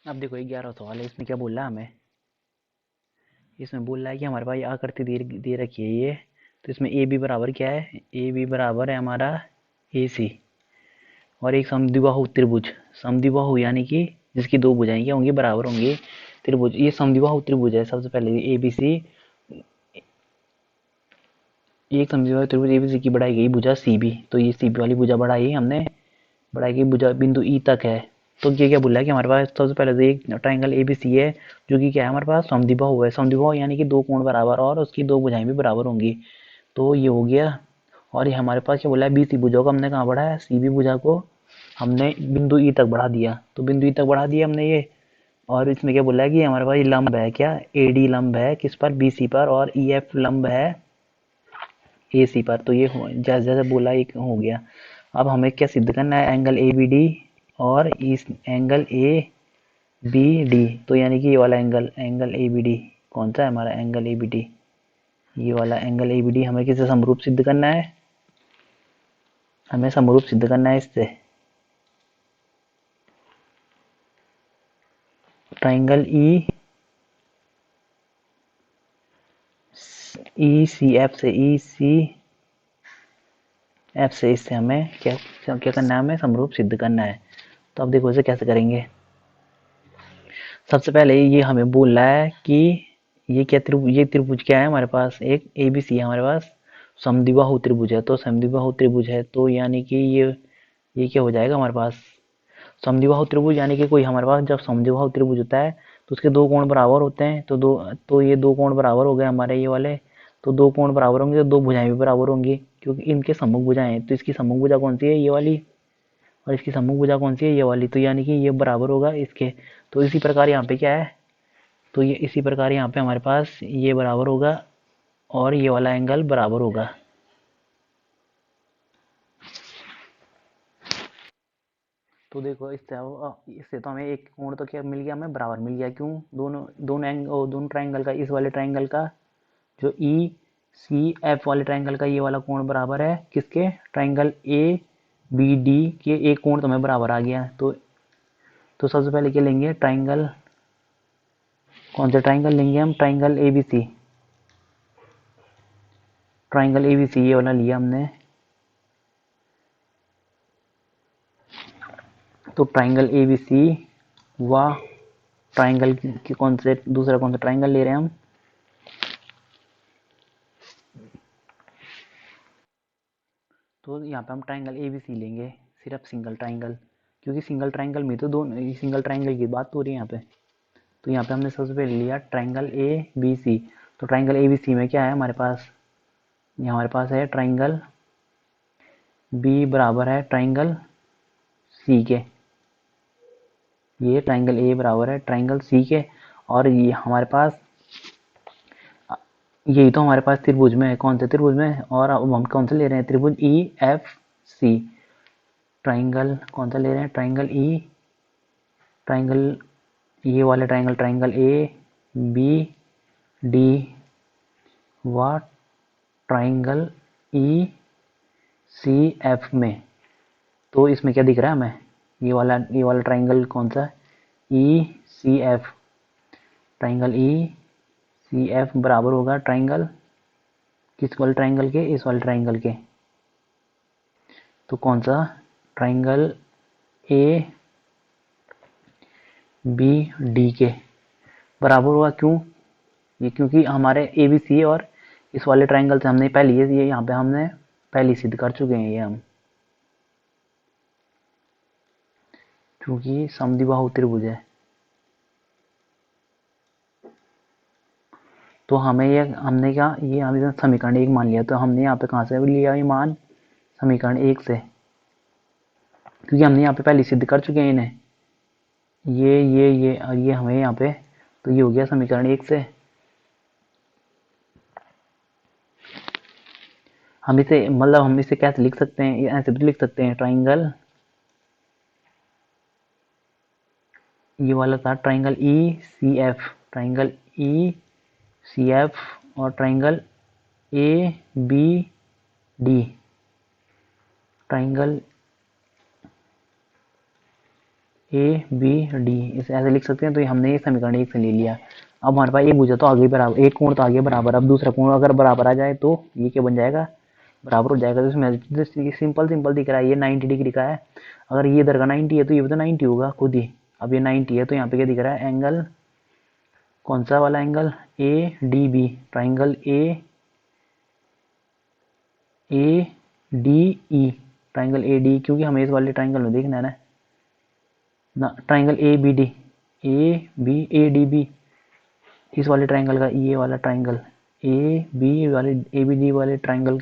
अब देखो 11वां सवाल है। इसमें क्या बोल रहा है हमें? इसमें बोल रहा है कि हमारे पास ये आकृति दे रखी है ये। तो इसमें ए बी बराबर क्या है? ए बी बराबर है हमारा ए सी और एक समद्विबाहु त्रिभुज। समद्विबाहु यानी कि जिसकी दो भुजाएं क्या होंगी? बराबर होंगी। त्रिभुज, ये समद्विबाहु त्रिभुज है। सबसे पहले ए बी सी, एक समद्विबाहु त्रिभुज ए बी सी की बढ़ाई गई भुजा सी बी। तो ये सी बी वाली भुजा बढ़ाई हमने, बढ़ाई गई भुजा बिंदु ई तक है। तो ये क्या बोल रहा है कि हमारे पास सबसे पहले तो एक ट्राइंगल एबीसी है जो कि क्या है हमारे पास? समद्विबाहु है। समद्विबाहु यानी कि दो कोण बराबर और उसकी दो भुजाएं भी बराबर होंगी। तो ये हो गया। और ये हमारे पास क्या बोला है? बीसी भुजा को हमने कहाँ बढ़ाया? सीबी भुजा को हमने बिंदु ई तक बढ़ा दिया। तो बिंदु ई तक बढ़ा दिया हमने ये। और इसमें क्या बोला है कि हमारे पास ये लंब है, क्या? एडी लंब है किस पर? बीसी पर। और ई एफ लंब है ए सी पर। तो ये जैसे जैसे बोला एक हो गया। अब हमें क्या सिद्ध करना है? एंगल ए बी डी और इस एंगल ए बी डी। तो यानी कि ये वाला angle, angle A B D कौन सा है हमारा? एंगल ए बी डी, ये वाला एंगल ए बी डी हमें किससे समरूप सिद्ध करना है? हमें समरूप सिद्ध करना है इससे। ट्राइंगल ई सी एफ से, ई सी एफ से इससे हमें क्या क्या करना है? हमें समरूप सिद्ध करना है। तो अब देखो इसे कैसे करेंगे। सबसे पहले ये हमें बोल रहा है कि ये क्या त्रिभुज, ये त्रिभुज क्या है हमारे पास? एक ए बी सी है हमारे पास। समद्विबाहु त्रिभुज है। तो समद्विबाहु त्रिभुज है तो यानी कि ये क्या हो जाएगा हमारे पास? समद्विबाहु त्रिभुज यानी कि कोई हमारे पास जब समद्विबाहु त्रिभुज होता है तो उसके दो कोण बराबर होते हैं। तो ये दो कोण बराबर हो गए हमारे ये वाले। तो दो कोण बराबर होंगे तो दो भुजाएं भी बराबर होंगी क्योंकि इनके सम्मुख भुजाएं हैं। तो इसकी सम्मुख भुजा कौन सी है? ये वाली। और इसकी सम्मुख भुजा कौन सी है? ये वाली। तो यानी कि ये बराबर होगा इसके। तो इसी प्रकार यहाँ पे क्या है? तो ये इसी प्रकार यहाँ पे हमारे पास ये बराबर होगा और ये वाला एंगल बराबर होगा। तो देखो इससे तो हमें एक कोण तो क्या मिल गया? हमें बराबर मिल गया। क्यों? दोनों दोनों ट्राइंगल का, इस वाले ट्राइंगल का जो ई सी एफ वाले ट्राइंगल का ये वाला कोण बराबर है किसके? ट्राइंगल ए बी डी के एक कोण तो हमें बराबर आ गया। तो सबसे पहले क्या लेंगे? ट्राइंगल, कौन सा ट्राइंगल लेंगे हम? Triangle A B C. Triangle A B C ये वाला लिया हमने। तो ट्राइंगल ए बी सी व ट्राइंगल की कौन से दूसरा कौन सा ट्राइंगल ले रहे हैं हम? तो यहाँ पे हम ट्राइंगल ए बी सी लेंगे, सिर्फ सिंगल ट्राइंगल। क्योंकि सिंगल ट्राइंगल में तो दोनों सिंगल ट्राइंगल की बात हो रही है यहाँ पे। तो यहाँ पे हमने सबसे पहले लिया ट्राइंगल ए बी सी। तो ट्राइंगल ए बी सी में क्या है हमारे पास? यहाँ हमारे पास है ट्राइंगल बी बराबर है ट्राइंगल सी के। ये ट्राइंगल ए बराबर है ट्राइंगल सी के। और ये हमारे पास, यही तो हमारे पास त्रिभुज में है। कौन से त्रिभुज में? और अब हम कौन सा ले रहे हैं? त्रिभुज ई एफ सी। ट्राइंगल कौन सा ले रहे हैं? ट्राइंगल ई, ट्राइंगल ये वाले triangle, triangle A B D व ट्राइंगल ई सी एफ में। तो इसमें क्या दिख रहा है हमें? ये वाला ट्राइंगल कौन सा? E C F. Triangle E C F बराबर होगा ट्राइंगल किस वाले ट्राइंगल के? इस वाले ट्राइंगल के। तो कौन सा? ट्राइंगल ए बी डी के बराबर हुआ। क्यों? ये क्योंकि हमारे ए बी सी और इस वाले ट्राइंगल से हमने पहले ये यहाँ पे हमने पहले सिद्ध कर चुके हैं ये हम, क्योंकि समद्विबाहु त्रिभुज है। तो हमें ये हमने क्या, ये हमने समीकरण एक मान लिया। तो हमने यहाँ पे कहाँ से लिया ये मान? समीकरण एक से, क्योंकि हमने यहाँ पे पहले सिद्ध कर चुके हैं इन्हें। ये और ये हमें यहाँ पे, तो ये हो गया समीकरण एक से। हम इसे मतलब हम इसे कैसे लिख सकते हैं? ऐसे भी लिख सकते हैं ट्राइंगल, ये वाला था triangle E C F, triangle E C F और triangle A B D. Triangle A B D, इसे ऐसे लिख सकते हैं। तो हमने ये समीकरण एक से ले लिया। अब हमारे पास एक भुजा तो आगे बराबर, एक कोण तो आगे बराबर, अब दूसरा कोण अगर बराबर आ जाए तो ये क्या बन जाएगा, बराबर हो जाएगा। तो इसमें सिंपल सिंपल दिख रहा है, ये 90 डिग्री का है। अगर ये इधर का 90 है तो ये भी तो 90 होगा खुद ही। अब ये 90 है तो यहाँ पे क्या दिख रहा है, एंगल, कौन सा वाला angle, A D B, triangle A D E, triangle A D, क्योंकि हमें इस वाले ट्राइंगल में देखना है ना triangle A B D, A D B, इस वाले ट्राइंगल का, ये वाला ट्राइंगल ए बी वाले, ए बी डी वाले ट्राइंगल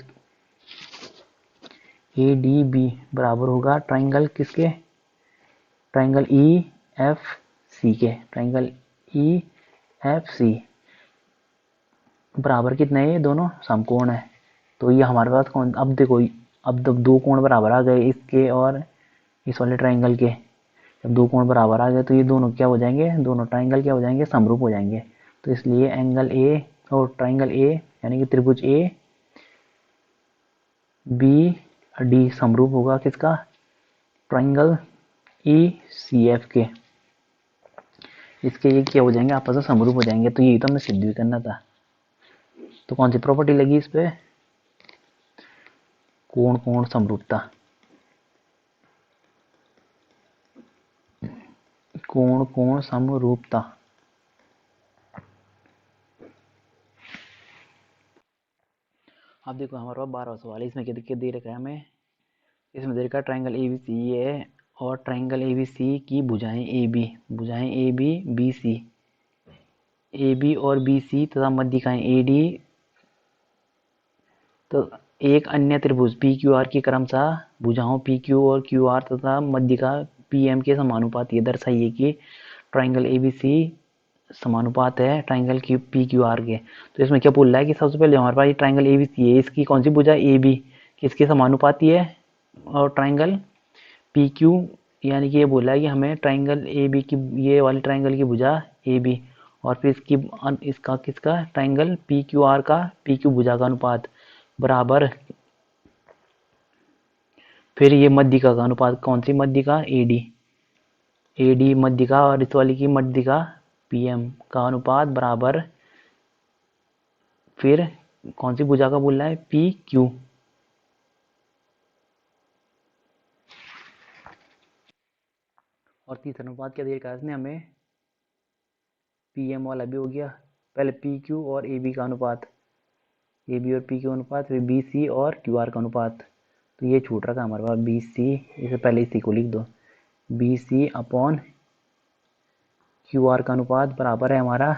ए डी बी बराबर होगा ट्राइंगल किसके, ट्राइंगल ई एफ सी के, ट्राइंगल ई एफ सी बराबर कितने हैं, ये दोनों समकोण है। तो ये हमारे पास कौन, अब देखो, अब जब दो कोण बराबर आ गए इसके और इस वाले ट्राइंगल के, जब दो कोण बराबर आ गए तो ये दोनों क्या हो जाएंगे, दोनों ट्राइंगल क्या हो जाएंगे, समरूप हो जाएंगे। तो इसलिए एंगल ए और ट्राइंगल ए यानी कि त्रिभुज ए बी डी समरूप होगा किसका, ट्राइंगल ई सी एफ के। इसके ये क्या हो जाएंगे, आपस में समरूप हो जाएंगे। तो यही तो हमें सिद्ध भी करना था। तो कौन सी प्रॉपर्टी लगी इस पे, कोण कोण समरूपता, कोण कोण समरूपता। अब देखो हमारे पास 12वां सवाल है, इसमें क्या दे रखा है हमें, इसमें दे रखा है ट्राइंगल ए बी सी है और ट्राइंगल ए बी सी की भुजाएं ए बी, भुजाएं A B B C, A B और बी सी तथा मध्यिकाएं ए डी। तो एक अन्य त्रिभुज पी क्यू आर की क्रमशः भुजाओं पी क्यू और क्यू आर तथा मध्यिका पी एम के समानुपात ये दर्शाइए कि ट्राइंगल ए बी सी समानुपात है triangle Q P Q R के। तो इसमें क्या बोल रहा है कि सबसे पहले हमारे पास ये ट्राइंगल ए बी सी है, इसकी कौन सी भुजा ए बी किसके समानुपाती है, और ट्राइंगल पी क्यू, यानी कि ये बोला है कि हमें ट्राइंगल ए बी की, ये वाली ट्राइंगल की भुजा ए बी और फिर इसका किसका, ट्राइंगल पी क्यू आर का पी क्यू भुजा का अनुपात बराबर, फिर ये मध्यिका का अनुपात, कौन सी मध्यिका, ए डी मध्यिका और इस वाली की मध्यिका पी एम का अनुपात बराबर, फिर कौन सी भुजा का बोल रहा है, पी क्यू। और तीसरा अनुपात क्या देखा है इसने हमें, पी एम वाला भी हो गया, पहले पी क्यू और ए बी का अनुपात, ए बी और पी क्यू अनुपात, फिर बी सी और क्यू आर का अनुपात। तो ये छूट रहा था हमारे पास बी सी, इसे पहले इसी को लिख दो, B C upon Q R का अनुपात बराबर है हमारा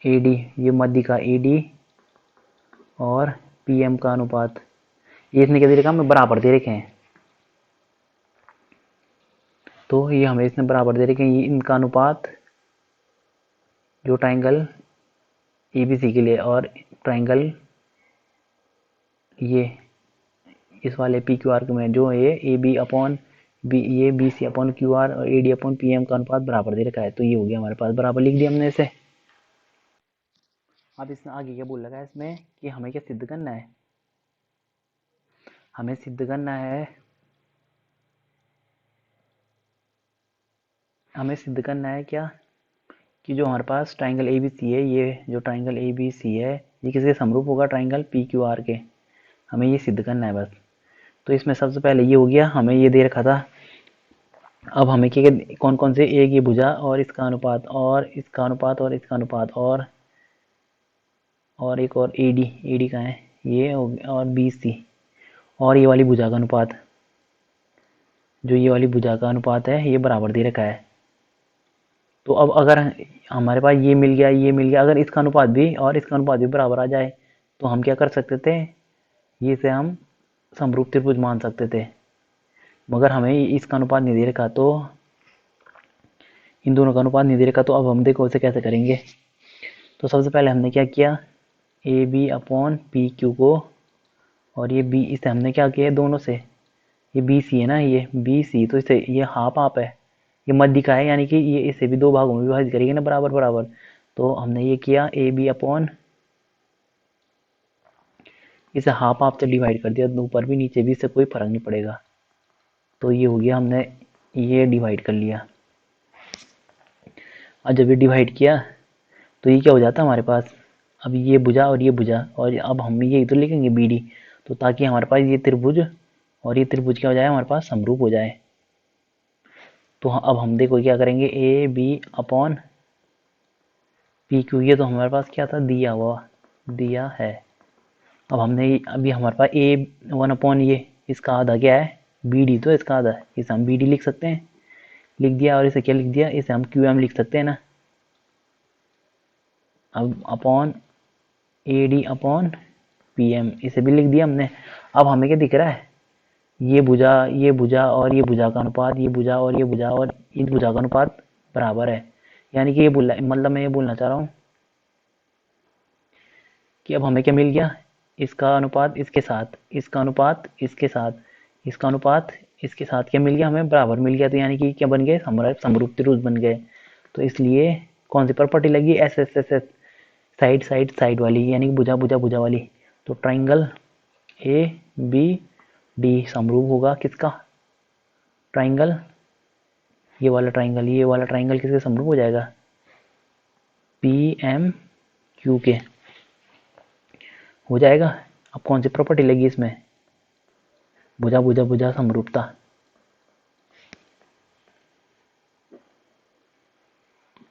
ए डी, ये मध्यिका ए डी और पी एम का अनुपात। ये इसने क्या दे रखा, हमें बराबर दे रखे हैं। तो ये हमें इसने बराबर दे रखे हैं, ये इनका अनुपात जो ट्राइंगल ए बी सी के लिए और ट्राइंगल ये इस वाले पी क्यू आर में जो है ए बी अपॉन बी, ये B C upon Q R और A D upon P M का अनुपात बराबर दे रखा है। तो ये हो गया हमारे पास, बराबर लिख दिया हमने इसे। अब इसमें आगे क्या बोल रखा है इसमें कि हमें क्या सिद्ध करना है, हमें सिद्ध करना है, हमें सिद्ध करना है क्या, कि जो हमारे पास ट्राइंगल ए बी सी है, ये जो ट्राइंगल ए बी सी है ये किसके समरूप होगा, ट्राइंगल पी क्यू आर के। हमें ये सिद्ध करना है बस। तो इसमें सबसे पहले ये हो गया, हमें ये दे रखा था। अब हमें क्या, कौन कौन से, एक ये भुजा और इसका अनुपात और इसका अनुपात और इसका अनुपात और एक और ए डी का है ये हो गया, और बी सी और ये वाली भुजा का अनुपात, जो ये वाली भुजा का अनुपात है ये बराबर दे रखा है। तो अब अगर हमारे पास ये मिल गया, ये मिल गया, अगर इसका अनुपात भी और इसका अनुपात भी बराबर आ जाए तो हम क्या कर सकते थे, ये से हम समरूप त्रिभुज मान सकते थे। मगर हमें इसका अनुपात नहीं दे रखा, तो इन दोनों का अनुपात नहीं दे रखा। तो अब हम देखो इसे कैसे करेंगे। तो सबसे पहले हमने क्या किया, A B upon P Q को, और ये बी, इसे हमने क्या किया दोनों से, ये बी सी है ना, ये बी सी, तो इसे ये हाफ हाफ है, ये मध्य का है, यानी कि ये इसे भी दो भागों में विभाजित करेंगे ना बराबर बराबर। तो हमने ये किया ए बी अपॉन, इसे हाफ हाफ से डिवाइड कर दिया, ऊपर भी नीचे भी, इससे कोई फर्क नहीं पड़ेगा। तो ये हो गया हमने ये डिवाइड कर लिया। और जब ये डिवाइड किया तो ये क्या हो जाता है हमारे पास, अब ये भुजा और ये भुजा, और अब हम ये इधर लिखेंगे BD, तो ताकि हमारे पास ये त्रिभुज और ये त्रिभुज क्या हो जाए, हमारे पास समरूप हो जाए। तो अब हम देखो क्या करेंगे, AB अपॉन PQ, ये तो हमारे पास क्या था, दिया है। अब हमने अभी हमारे पास A1 अपॉन ये इसका आधा क्या है, BD, तो इसका आधा है, इसे हम BD लिख सकते हैं, लिख दिया। और इसे क्या लिख दिया, इसे हम QM लिख सकते हैं ना। अब अपॉन AD अपॉन PM, इसे भी लिख दिया हमने। अब हमें क्या दिख रहा है, ये भुजा और ये भुजा का अनुपात, ये भुजा और ये भुजा और इस भुजा का अनुपात बराबर है। यानी कि ये मतलब मैं ये बोलना चाह रहा हूँ कि अब हमें क्या मिल गया, इसका अनुपात इसके साथ, इसका अनुपात इसके साथ, इसका अनुपात इसके साथ क्या मिल गया, हमें बराबर मिल गया। तो यानी कि क्या बन गए, समरूप त्रिभुज बन गए। तो इसलिए कौन सी प्रॉपर्टी लगी, SSSS, साइड साइड साइड वाली, यानी कि भुजा भुजा भुजा वाली। तो ट्राइंगल ABD समरूप होगा किसका, ट्राइंगल, ये वाला ट्राइंगल किसके समरूप हो जाएगा, PMQ के हो जाएगा। अब कौन सी प्रॉपर्टी लगी इसमें, भुजा भुजा भुजा समरूपता।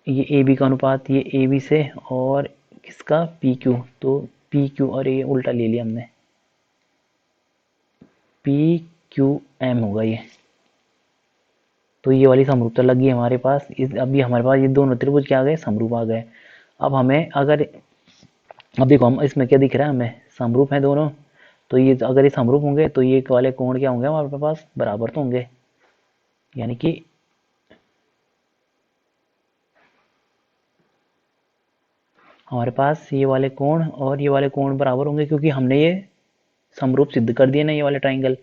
ये AB का अनुपात ये AB से और किसका PQ, तो PQ और ये उल्टा ले लिया हमने, PQM होगा ये। तो ये वाली समरूपता लगी हमारे पास। अभी हमारे पास ये दोनों त्रिभुज क्या आ गए, समरूप आ गए। अब हमें अगर, अब देखो हम इसमें क्या दिख रहा है, हमें समरूप है दोनों। तो ये अगर ये समरूप होंगे तो ये वाले कोण क्या होंगे हमारे पास, बराबर तो होंगे। यानी कि हमारे पास ये वाले कोण और ये वाले कोण बराबर होंगे, क्योंकि हमने ये समरूप सिद्ध कर दिए ना ये वाले ट्राइंगल।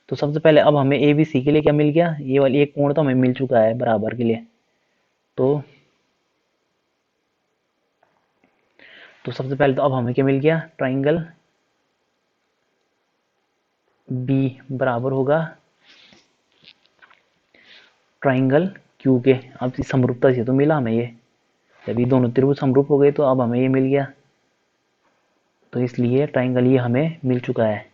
तो सबसे पहले अब हमें ABC के लिए क्या मिल गया, ये वाली एक कोण तो हमें मिल चुका है बराबर के लिए। तो सबसे पहले तो अब हमें क्या मिल गया, ट्राइंगल B बराबर होगा ट्राइंगल Q के। अब इस समरूपता से तो मिला हमें ये, जब ये दोनों त्रिभुज समरूप हो गए तो अब हमें ये मिल गया। तो इसलिए ट्राइंगल ये हमें मिल चुका है।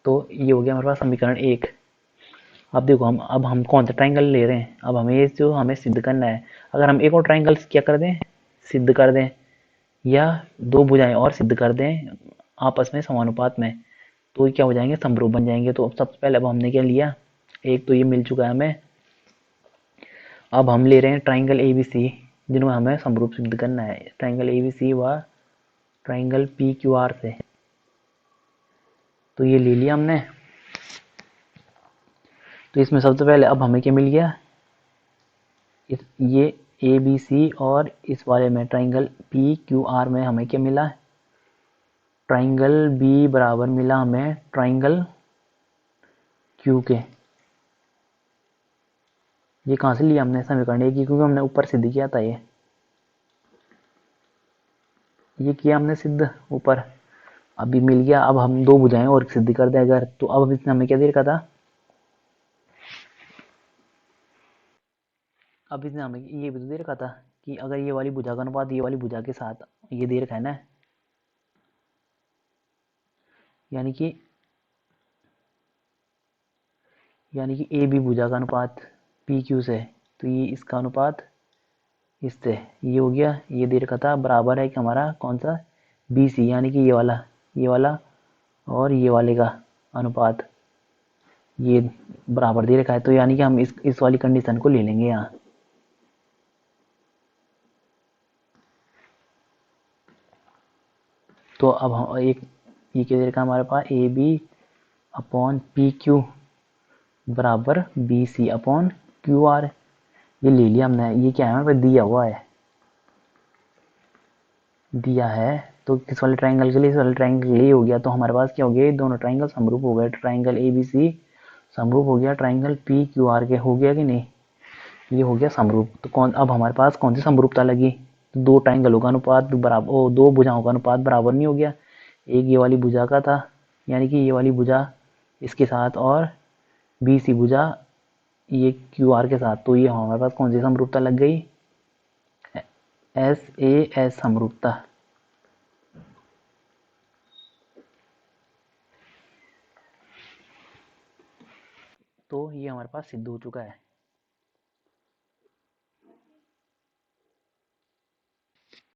तो ये हो गया हमारे पास समीकरण 1। अब देखो हम कौन सा ट्राइंगल ले रहे हैं, अब हमें ये जो हमें सिद्ध करना है। अगर हम एक और ट्राइंगल क्या कर दें, सिद्ध कर दें, या दो भुजाएं और सिद्ध कर दें आपस में समानुपात में, तो क्या हो जाएंगे, समरूप बन जाएंगे। तो सबसे पहले अब हमने क्या लिया, एक तो ये मिल चुका है हमें। अब हम ले रहे हैं ट्राइंगल ABC, जिनमें हमें समरूप सिद्ध करना है, ट्राइंगल ABC व ट्राइंगल PQR से। तो ये ले लिया हमने। तो इसमें सबसे पहले अब हमें क्या मिल गया, ये ABC और इस वाले में ट्राइंगल PQR में हमें क्या मिला, ट्राइंगल B बराबर मिला हमें ट्राइंगल Q के। ये कहाँ से लिया हमने समीकरण एक, क्योंकि हमने ऊपर सिद्ध किया था ये किया हमने सिद्ध ऊपर, अभी मिल गया। अब हम दो भुजाएं और सिद्ध कर दें अगर, तो अब इसने हमें क्या दे रखा था, अब इसने हमें ये भी तो दे रखा था कि अगर ये वाली भुजा का अनुपात ये वाली भुजा के साथ, ये दे रखा है ना, यानी कि AB भुजा का अनुपात PQ से, तो ये इसका अनुपात इससे, ये हो गया, ये दे रखा था बराबर है कि हमारा कौन सा, BC, यानी कि ये वाला और ये वाले का अनुपात ये बराबर दे रखा है। तो यानी कि हम इस वाली कंडीशन को ले लेंगे यहाँ। तो अब हम ये क्या दे रखा है हमारे पास, AB अपॉन PQ बराबर BC अपॉन QR, ये ले लिया हमने। ये क्या है हमारे पास, दिया है। तो किस वाले ट्राइंगल के लिए, इस वाले ट्राइंगल के लिए हो गया। तो हमारे पास क्या हो गया, दोनों ट्राइंगल समरूप हो गए, ट्राइंगल ABC समरूप हो गया ट्राइंगल PQR के, हो गया कि नहीं, ये हो गया समरूप। तो अब हमारे पास कौन सी समरूपता लगी, तो दो ट्राइंगलों का अनुपात बराबर, दो भुजाओं का अनुपात बराबर नहीं हो गया। एक ये वाली भुजा का था, यानी कि ये वाली भुजा इसके साथ और बी सी भुजा ये क्यू आर के साथ, तो ये हमारे पास कौन सी समरूपता लग गई, एस ए एस समरूपता। तो ये हमारे पास सिद्ध हो चुका है।